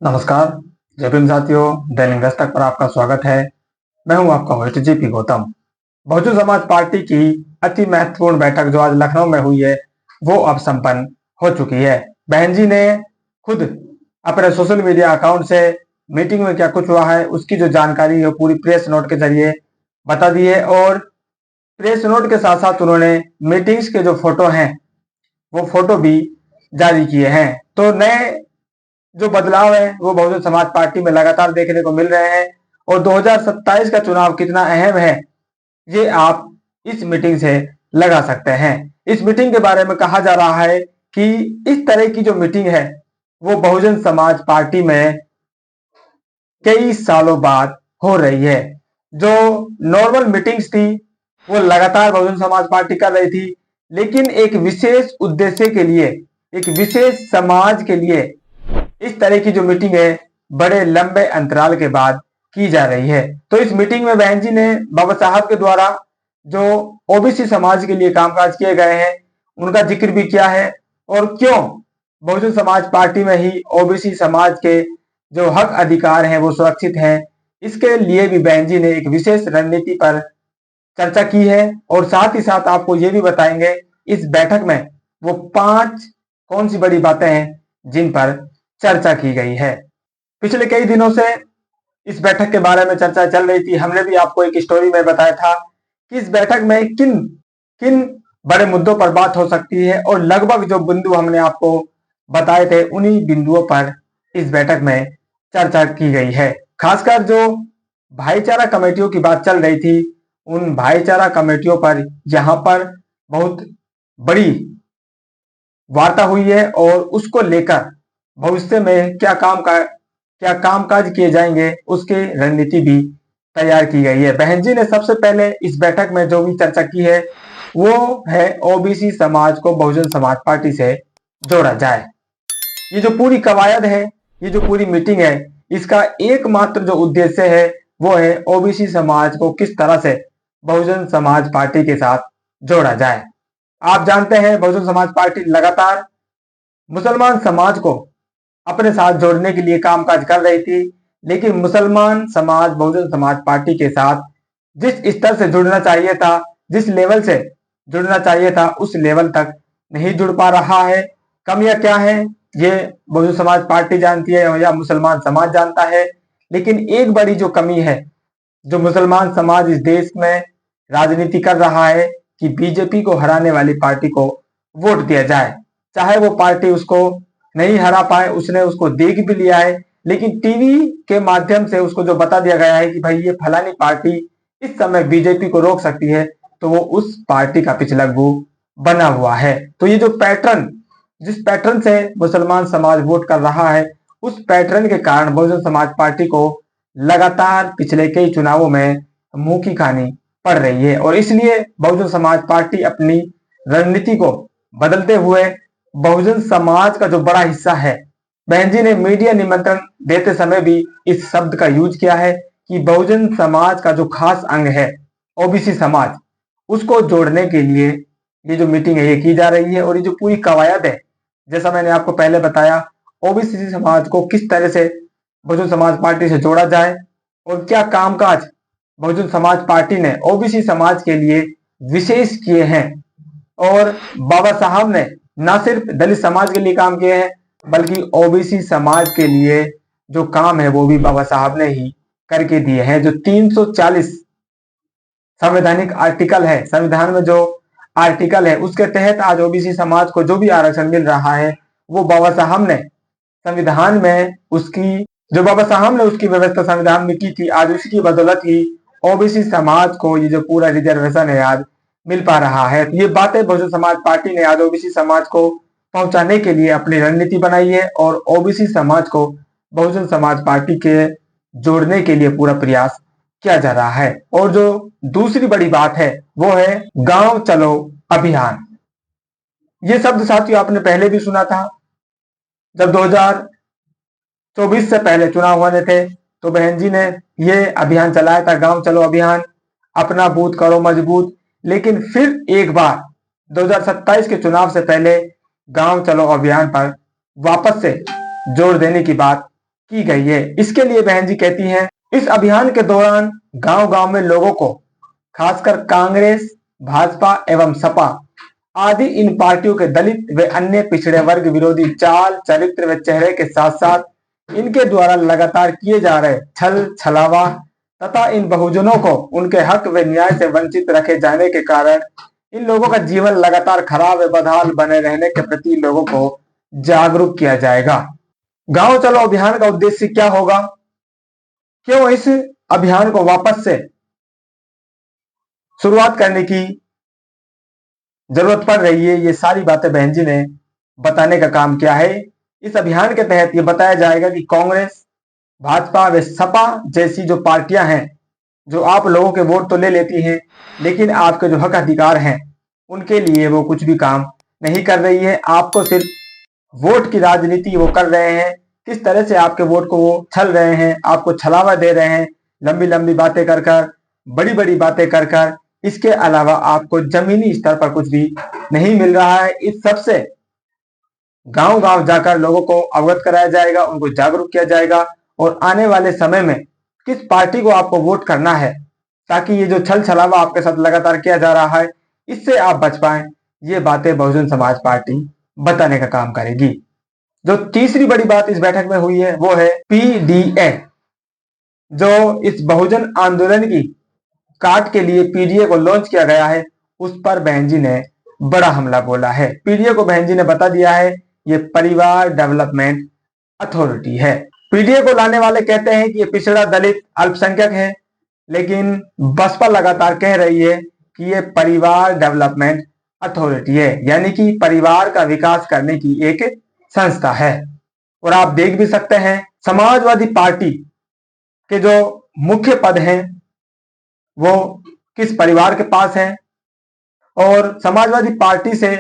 नमस्कार। जय भीम साथियों, दैनिक दस्तक पर आपका स्वागत है। मैं हूं आपका host JP Gautam. Bahujan Samaj party की अति महत्वपूर्ण बैठक जो आज लखनऊ में हुई है वो अब संपन्न हो चुकी है। बहन जी ने खुद अपने सोशल मीडिया अकाउंट से मीटिंग में क्या कुछ हुआ है उसकी जो जानकारी है पूरी प्रेस नोट के जरिए बता दी है और प्रेस नोट के साथ साथ उन्होंने मीटिंग्स के जो फोटो हैं वो फोटो भी जारी किए हैं। तो नए जो बदलाव है वो बहुजन समाज पार्टी में लगातार देखने को मिल रहे हैं और 2027 का चुनाव कितना अहम है ये आप इस मीटिंग से लगा सकते हैं। इस मीटिंग के बारे में कहा जा रहा है कि इस तरह की जो मीटिंग है वो बहुजन समाज पार्टी में कई सालों बाद हो रही है। जो नॉर्मल मीटिंग्स थी वो लगातार बहुजन समाज पार्टी कर रही थी, लेकिन एक विशेष उद्देश्य के लिए, एक विशेष समाज के लिए इस तरह की जो मीटिंग है बड़े लंबे अंतराल के बाद की जा रही है। तो इस मीटिंग में बहन जी ने बाबा साहब के द्वारा जो ओबीसी समाज के लिए कामकाज किए गए हैं उनका जिक्र भी किया है और क्यों बहुजन समाज पार्टी में ही ओबीसी समाज के जो हक अधिकार हैं वो सुरक्षित हैं, इसके लिए भी बहन जी ने एक विशेष रणनीति पर चर्चा की है। और साथ ही साथ आपको ये भी बताएंगे इस बैठक में वो 5 कौन सी बड़ी बातें हैं जिन पर चर्चा की गई है। पिछले कई दिनों से इस बैठक के बारे में चर्चा चल रही थी। हमने भी आपको एक स्टोरी में बताया था कि इस बैठक में किन किन बड़े मुद्दों पर बात हो सकती है और लगभग जो बिंदु हमने आपको बताए थे उन्हीं बिंदुओं पर इस बैठक में चर्चा की गई है। खासकर जो भाईचारा कमेटियों की बात चल रही थी उन भाईचारा कमेटियों पर यहाँ पर बहुत बड़ी वार्ता हुई है और उसको लेकर भविष्य में क्या कामकाज किए जाएंगे उसकी रणनीति भी तैयार की गई है। बहन जी ने सबसे पहले इस बैठक में जो भी चर्चा की है वो है ओबीसी समाज को बहुजन समाज पार्टी से जोड़ा जाए। ये जो पूरी कवायद है, ये जो पूरी मीटिंग है, इसका एकमात्र जो उद्देश्य है वो है ओबीसी समाज को किस तरह से बहुजन समाज पार्टी के साथ जोड़ा जाए। आप जानते हैं बहुजन समाज पार्टी लगातार मुसलमान समाज को अपने साथ जोड़ने के लिए कामकाज कर रही थी, लेकिन मुसलमान समाज बहुजन समाज पार्टी के साथ जिस स्तर से जुड़ना चाहिए था, जिस लेवल से जुड़ना चाहिए था उस लेवल तक नहीं जुड़ पा रहा है। कमियां क्या है ये बहुजन समाज पार्टी जानती है या मुसलमान समाज जानता है, लेकिन एक बड़ी जो कमी है जो मुसलमान समाज इस देश में राजनीति कर रहा है कि बीजेपी को हराने वाली पार्टी को वोट दिया जाए। चाहे वो पार्टी उसको नहीं हरा पाए, उसने उसको देख भी लिया है, लेकिन टीवी के माध्यम से उसको जो बता दिया गया है कि भाई ये फलानी पार्टी इस समय बीजेपी को रोक सकती है, तो वो उस पार्टी का पिछलग्गू बना हुआ है। तो ये जो पैटर्न, जिस पैटर्न से मुसलमान समाज वोट कर रहा है उस पैटर्न के कारण बहुजन समाज पार्टी को लगातार पिछले कई चुनावों में मुंह की खानी पड़ रही है और इसलिए बहुजन समाज पार्टी अपनी रणनीति को बदलते हुए बहुजन समाज का जो बड़ा हिस्सा है, बहन जी ने मीडिया निमंत्रण देते समय भी इस शब्द का यूज किया है कि बहुजन समाज का जो खास अंग है ओबीसी समाज, उसको जोड़ने के लिए ये जो मीटिंग है ये की जा रही है। और ये जो पूरी कवायद है, जैसा मैंने आपको पहले बताया, ओबीसी समाज को किस तरह से बहुजन समाज पार्टी से जोड़ा जाए और क्या कामकाज बहुजन समाज पार्टी ने ओबीसी समाज के लिए विशेष किए हैं। और बाबा साहब ने न सिर्फ दलित समाज के लिए काम किए हैं बल्कि ओबीसी समाज के लिए जो काम है वो भी बाबा साहब ने ही करके दिए हैं। जो 340 संवैधानिक आर्टिकल है, संविधान में जो आर्टिकल है उसके तहत आज ओबीसी समाज को जो भी आरक्षण मिल रहा है वो बाबा साहब ने संविधान में उसकी जो बाबा साहब ने उसकी व्यवस्था संविधान में की थी, आज उसकी बदौलत ही ओबीसी समाज को ये जो पूरा रिजर्वेशन है आज मिल पा रहा है। तो ये बातें बहुजन समाज पार्टी ने आज ओबीसी समाज को पहुंचाने के लिए अपनी रणनीति बनाई है और ओबीसी समाज को बहुजन समाज पार्टी के जोड़ने के लिए पूरा प्रयास किया जा रहा है। और जो दूसरी बड़ी बात है वो है गांव चलो अभियान। ये शब्द साथियों आपने पहले भी सुना था। जब 2024 से पहले चुनाव होने थे तो बहन जी ने ये अभियान चलाया था, गांव चलो अभियान, अपना बूथ करो मजबूत। लेकिन फिर एक बार 2027 के चुनाव से पहले गांव चलो अभियान पर वापस से जोर देने की बात की गई है। इसके लिए बहन जी कहती हैं, इस अभियान के दौरान गांव गांव में लोगों को, खासकर कांग्रेस, भाजपा एवं सपा आदि इन पार्टियों के दलित व अन्य पिछड़े वर्ग विरोधी चाल, चरित्र व चेहरे के साथ साथ इनके द्वारा लगातार किए जा रहे छल छलावा तथा इन बहुजनों को उनके हक व न्याय से वंचित रखे जाने के कारण इन लोगों का जीवन लगातार खराब व बदहाल बने रहने के प्रति लोगों को जागरूक किया जाएगा। गांव चलो अभियान का उद्देश्य क्या होगा, क्यों इस अभियान को वापस से शुरुआत करने की जरूरत पड़ रही है, ये सारी बातें बहन जी ने बताने का काम किया है। इस अभियान के तहत ये बताया जाएगा कि कांग्रेस, भाजपा व सपा जैसी जो पार्टियां हैं, जो आप लोगों के वोट तो ले लेती हैं, लेकिन आपके जो हक अधिकार हैं उनके लिए वो कुछ भी काम नहीं कर रही है। आपको सिर्फ वोट की राजनीति वो कर रहे हैं, किस तरह से आपके वोट को वो छल रहे हैं, आपको छलावा दे रहे हैं, लंबी लंबी बातें कर कर, बड़ी बड़ी बातें कर कर। इसके अलावा आपको जमीनी स्तर पर कुछ भी नहीं मिल रहा है। इस सब से गांव गांव जाकर लोगों को अवगत कराया जाएगा, उनको जागरूक किया जाएगा और आने वाले समय में किस पार्टी को आपको वोट करना है, ताकि ये जो छल छलावा आपके साथ लगातार किया जा रहा है इससे आप बच पाए। ये बातें बहुजन समाज पार्टी बताने का काम करेगी। जो तीसरी बड़ी बात इस बैठक में हुई है वो है पीडीए। जो इस बहुजन आंदोलन की काट के लिए पीडीए को लॉन्च किया गया है, उस पर बहन जी ने बड़ा हमला बोला है। पीडीए को बहन जी ने बता दिया है ये परिवार डेवलपमेंट अथॉरिटी है। पीडीए को लाने वाले कहते हैं कि ये पिछड़ा, दलित, अल्पसंख्यक है, लेकिन बसपा लगातार कह रही है कि ये परिवार डेवलपमेंट अथॉरिटी है, यानी कि परिवार का विकास करने की एक संस्था है। और आप देख भी सकते हैं समाजवादी पार्टी के जो मुख्य पद हैं वो किस परिवार के पास है, और समाजवादी पार्टी से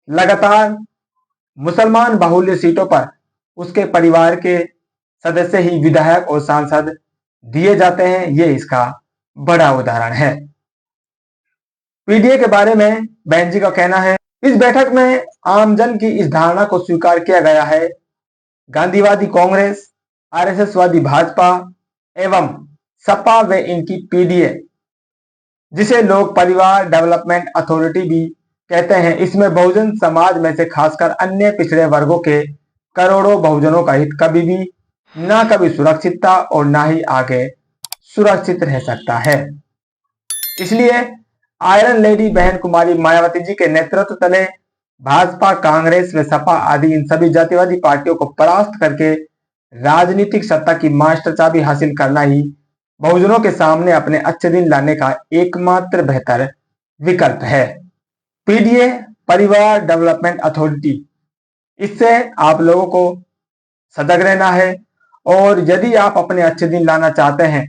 लगातार मुसलमान बाहुल्य सीटों पर उसके परिवार के सदस्य ही विधायक और सांसद दिए जाते हैं। ये इसका बड़ा उदाहरण है। पीडीए के बारे में बहन जी का कहना है, इस बैठक में आमजन की इस धारणा को स्वीकार किया गया है गांधीवादी कांग्रेस, आरएसएसवादी भाजपा एवं सपा व इनकी पीडीए, जिसे लोग परिवार डेवलपमेंट अथॉरिटी भी कहते हैं, इसमें बहुजन समाज में से खासकर अन्य पिछड़े वर्गों के करोड़ों बहुजनों का हित कभी भी ना कभी सुरक्षित था और ना ही आगे सुरक्षित रह सकता है। इसलिए आयरन लेडी बहन कुमारी मायावती जी के नेतृत्व तले भाजपा, कांग्रेस व सपा आदि इन सभी जातिवादी पार्टियों को परास्त करके राजनीतिक सत्ता की मास्टर चाबी हासिल करना ही बहुजनों के सामने अपने अच्छे दिन लाने का एकमात्र बेहतर विकल्प है। पीडीए, परिवार डेवलपमेंट अथॉरिटी, इससे आप लोगों को सजग रहना है और यदि आप अपने अच्छे दिन लाना चाहते हैं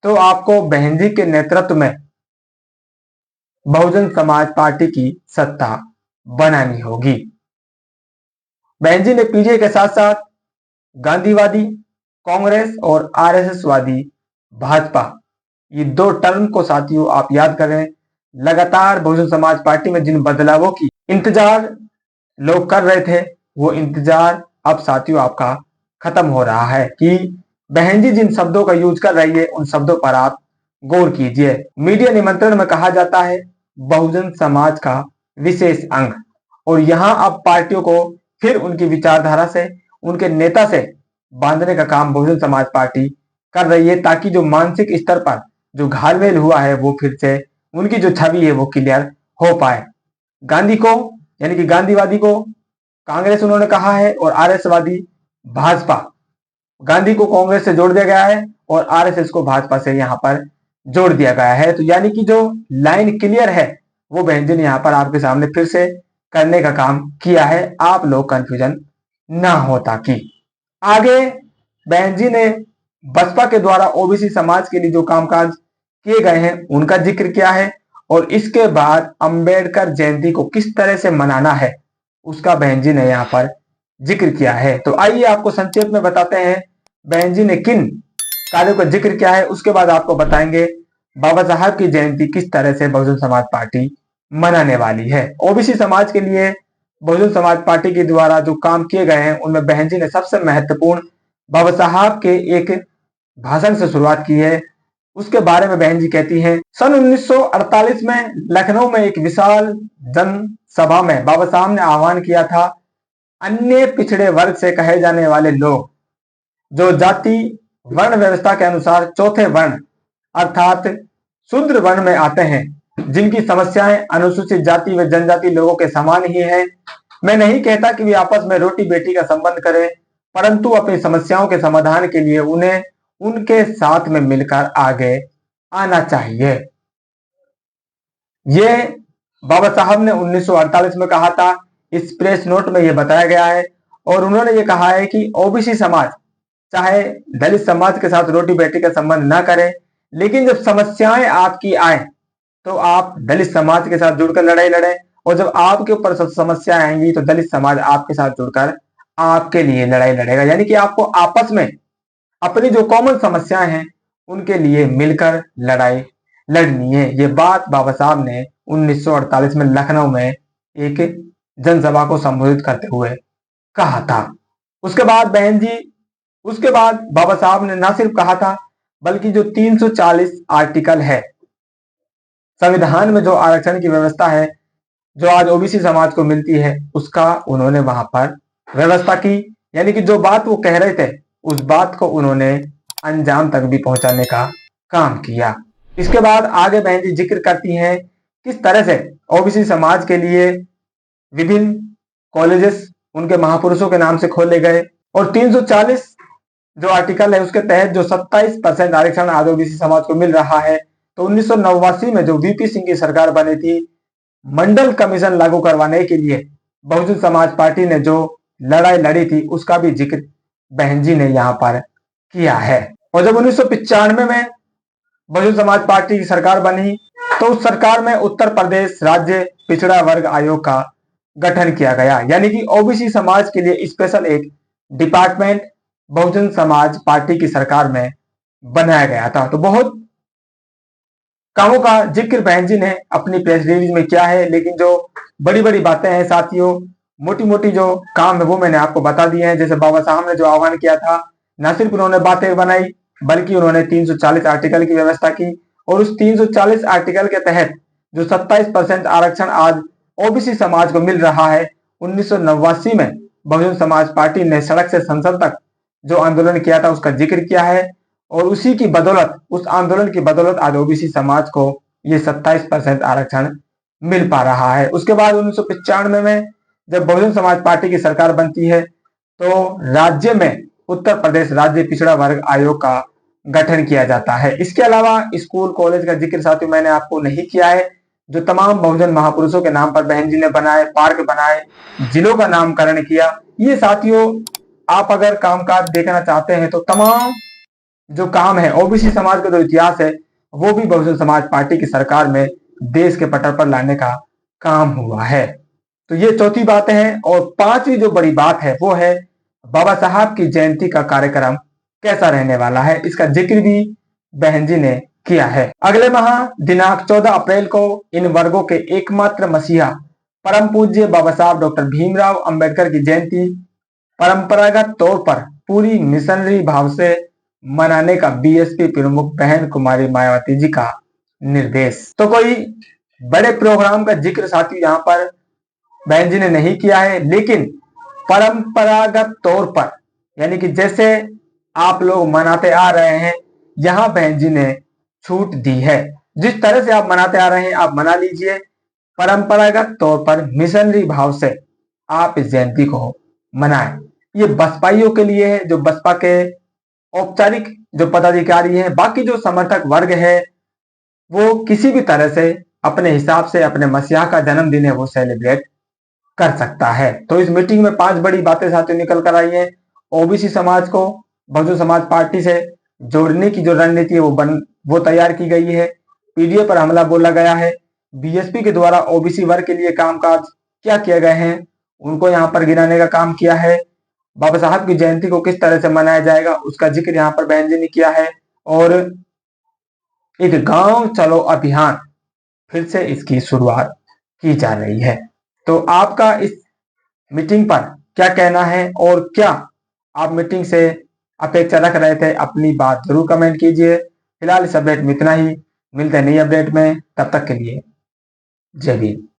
तो आपको बहन जी के नेतृत्व में बहुजन समाज पार्टी की सत्ता बनानी होगी। बहन जी ने पीडीए के साथ साथ गांधीवादी कांग्रेस और आरएसएसवादी भाजपा, ये दो टर्म को साथियों आप याद करें। लगातार बहुजन समाज पार्टी में जिन बदलावों की इंतजार लोग कर रहे थे, वो इंतजार अब साथियों आपका खत्म हो रहा है कि बहन जी जिन शब्दों का यूज कर रही है उन शब्दों पर आप गौर कीजिए। मीडिया निमंत्रण में कहा जाता है बहुजन समाज का विशेष अंग, और यहां अब पार्टियों को फिर उनकी विचारधारा से, उनके नेता से बांधने का काम बहुजन समाज पार्टी कर रही है, ताकि जो मानसिक स्तर पर जो घालमेल हुआ है वो फिर से उनकी जो छवि है वो क्लियर हो पाए। गांधी को यानी कि गांधीवादी को कांग्रेस उन्होंने कहा है और आरएसवादी भाजपा, गांधी को कांग्रेस से जोड़ दिया गया है और आरएसएस को भाजपा से यहां पर जोड़ दिया गया है। तो यानी कि जो लाइन क्लियर है वो बहन जी ने यहां पर आपके सामने फिर से करने का काम किया है, आप लोग कंफ्यूजन ना हो। ताकि आगे बहन जी ने बसपा के द्वारा ओबीसी समाज के लिए जो कामकाज किए गए हैं उनका जिक्र किया है, और इसके बाद अंबेडकर जयंती को किस तरह से मनाना है उसका बहन जी ने यहाँ पर जिक्र किया है। तो आइए आपको संक्षेप में बताते हैं बहन जी ने किन कार्यों का जिक्र किया है, उसके बाद आपको बताएंगे बाबा साहब की जयंती किस तरह से बहुजन समाज पार्टी मनाने वाली है। ओबीसी समाज के लिए बहुजन समाज पार्टी के द्वारा जो काम किए गए हैं उनमें बहन जी ने सबसे महत्वपूर्ण बाबा साहब के एक भाषण से शुरुआत की है। उसके बारे में बहन जी कहती हैं, सन 1948 में लखनऊ में एक विशाल जनसभा में बाबा साहब ने आह्वान किया था, अन्य पिछड़े वर्ग से कहे जाने वाले लोग जो जाति वर्ण व्यवस्था के अनुसार चौथे वर्ण अर्थात शूद्र वर्ण में आते हैं, जिनकी समस्याएं अनुसूचित जाति व जनजाति लोगों के समान ही हैं। मैं नहीं कहता कि वे आपस में रोटी बेटी का संबंध करें, परंतु अपनी समस्याओं के समाधान के लिए उन्हें उनके साथ में मिलकर आगे आना चाहिए। ये बाबा साहब ने 1948 में कहा था। इस प्रेस नोट में यह बताया गया है और उन्होंने ये कहा है कि ओबीसी समाज चाहे दलित समाज के साथ रोटी बेटी का संबंध ना करे, लेकिन जब समस्याएं आपकी आए तो आप दलित समाज के साथ जुड़कर लड़ाई लड़ें, और जब आपके ऊपर समस्याएं आएंगी तो दलित समाज आपके साथ जुड़कर आपके लिए लड़ाई लड़ेगा। यानी कि आपको आपस में अपनी जो कॉमन समस्याएं हैं उनके लिए मिलकर लड़ाई लड़नी है। ये बात बाबा साहब ने 1948 में लखनऊ में एक जनसभा को संबोधित करते हुए कहा था। उसके बाद बहन जी, उसके बाद बाबा साहब ने ना सिर्फ कहा था बल्कि जो 340 आर्टिकल है संविधान में, जो आरक्षण की व्यवस्था है जो आज ओबीसी समाज को मिलती है, उसका उन्होंने वहां पर व्यवस्था की। यानी कि जो बात वो कह रहे थे उस बात को उन्होंने अंजाम तक भी पहुंचाने का काम किया। इसके बाद आगे बहन जी जिक्र करती हैं किस तरह से ओबीसी समाज के लिए विभिन्न कॉलेजेस उनके महापुरुषों के नाम से खोले गए, और 340 जो आर्टिकल है उसके तहत जो 27% आरक्षण आज ओबीसी समाज को मिल रहा है। तो 1989 में जो वीपी सिंह की सरकार बनी थी, मंडल कमीशन लागू करवाने के लिए बहुजन समाज पार्टी ने जो लड़ाई लड़ी थी उसका भी जिक्र बहन जी ने यहाँ पर किया है। और जब 1995 में बहुजन समाज पार्टी की सरकार बनी तो उस सरकार में उत्तर प्रदेश राज्य पिछड़ा वर्ग आयोग का गठन किया गया। यानी कि ओबीसी समाज के लिए स्पेशल एक डिपार्टमेंट बहुजन समाज पार्टी की सरकार में बनाया गया था। तो बहुत कामों का जिक्र बहन जी ने अपनी प्रेस रिलीज में किया है, लेकिन जो बड़ी बड़ी बातें हैं साथियों, मोटी मोटी जो काम है वो मैंने आपको बता दिए हैं। जैसे बाबा साहब ने जो आह्वान किया था, न सिर्फ उन्होंने बातें बनाई बल्कि उन्होंने 340 आर्टिकल की व्यवस्था की, और उस 340 आर्टिकल के तहत जो 27% आरक्षण आज ओबीसी समाज को मिल रहा है, 1989 में बहुजन समाज पार्टी ने सड़क से संसद तक जो आंदोलन किया था उसका जिक्र किया है, और उसी की बदौलत, उस आंदोलन की बदौलत आज ओबीसी समाज को ये 27% आरक्षण मिल पा रहा है। उसके बाद 1995 में जब बहुजन समाज पार्टी की सरकार बनती है तो राज्य में उत्तर प्रदेश राज्य पिछड़ा वर्ग आयोग का गठन किया जाता है। इसके अलावा स्कूल कॉलेज का जिक्र साथियों मैंने आपको नहीं किया है, जो तमाम बहुजन महापुरुषों के नाम पर बहन जी ने बनाए, पार्क बनाए, जिलों का नामकरण किया। ये साथियों आप अगर कामकाज देखना चाहते हैं तो तमाम जो काम है ओबीसी समाज का जो इतिहास है वो भी बहुजन समाज पार्टी की सरकार में देश के पटल पर लाने का काम हुआ है। तो ये चौथी बात है। और पांचवी जो बड़ी बात है वो है बाबा साहब की जयंती का कार्यक्रम कैसा रहने वाला है, इसका जिक्र भी बहन जी ने किया है। अगले माह दिनांक 14 अप्रैल को इन वर्गों के एकमात्र मसीहा परम पूज्य बाबा साहब डॉक्टर भीमराव अंबेडकर की जयंती परंपरागत तौर पर पूरी मिशनरी भाव से मनाने का बीएसपी प्रमुख बहन कुमारी मायावती जी का निर्देश। तो कोई बड़े प्रोग्राम का जिक्र साथी यहाँ पर बहन जी ने नहीं किया है, लेकिन परंपरागत तौर पर यानी कि जैसे आप लोग मनाते आ रहे हैं, यहाँ बहन जी ने छूट दी है। जिस तरह से आप मनाते आ रहे हैं आप मना लीजिए, परंपरागत तौर पर मिशनरी भाव से आप इस जयंती को मनाएं। ये बसपाइयों के लिए है, जो बसपा के औपचारिक जो पदाधिकारी हैं, बाकी जो समर्थक वर्ग है वो किसी भी तरह से अपने हिसाब से अपने मसीहा का जन्मदिन है वो सेलिब्रेट कर सकता है। तो इस मीटिंग में 5 बड़ी बातें साथियों निकल कर आई है। ओबीसी समाज को बहुजन समाज पार्टी से जोड़ने की जो रणनीति है वो तैयार की गई है। पीडीए पर हमला बोला गया है। बीएसपी के द्वारा ओबीसी वर्ग के लिए कामकाज क्या किए गए हैं उनको यहाँ पर गिनाने का काम किया है। बाबा साहब की जयंती को किस तरह से मनाया जाएगा उसका जिक्र यहाँ पर बहन जी ने किया है। और एक गांव चलो अभियान फिर से इसकी शुरुआत की जा रही है। तो आपका इस मीटिंग पर क्या कहना है और क्या आप मीटिंग से अपेक्षा रख रहे थे, अपनी बात जरूर कमेंट कीजिए। फिलहाल इस अपडेट में इतना ही, मिलते हैं नई अपडेट में, तब तक के लिए जय भीम।